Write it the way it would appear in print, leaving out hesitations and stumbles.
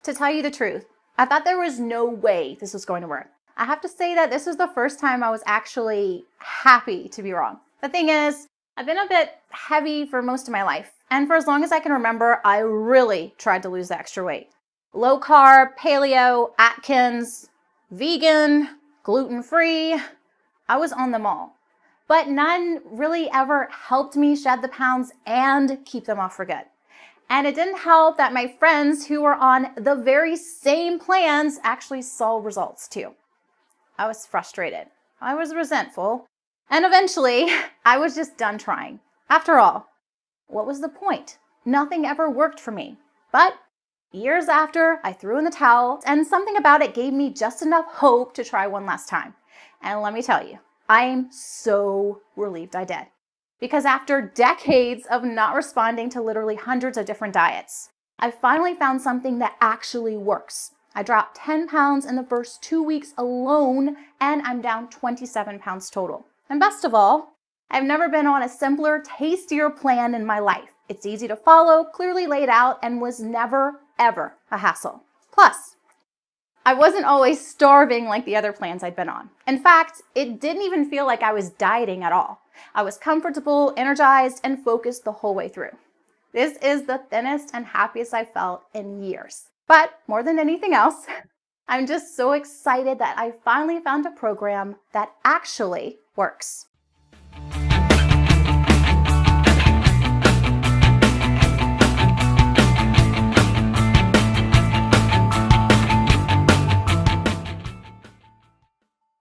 To tell you the truth, I thought there was no way this was going to work. I have to say that this was the first time I was actually happy to be wrong. The thing is, I've been a bit heavy for most of my life, and for as long as I can remember, I really tried to lose the extra weight. Low carb, paleo, Atkins, vegan, gluten-free, I was on them all. But none really ever helped me shed the pounds and keep them off for good. And it didn't help that my friends who were on the very same plans actually saw results too. I was frustrated. I was resentful. And eventually, I was just done trying. After all, what was the point? Nothing ever worked for me. But years after, I threw in the towel, and something about it gave me just enough hope to try one last time. And let me tell you, I'm so relieved I did. Because after decades of not responding to literally hundreds of different diets, I finally found something that actually works. I dropped 10 pounds in the first 2 weeks alone, and I'm down 27 pounds total. And best of all, I've never been on a simpler, tastier plan in my life. It's easy to follow, clearly laid out, and was never, ever a hassle. Plus, I wasn't always starving like the other plans I'd been on. In fact, it didn't even feel like I was dieting at all. I was comfortable, energized, and focused the whole way through. This is the thinnest and happiest I've felt in years. But more than anything else, I'm just so excited that I finally found a program that actually works.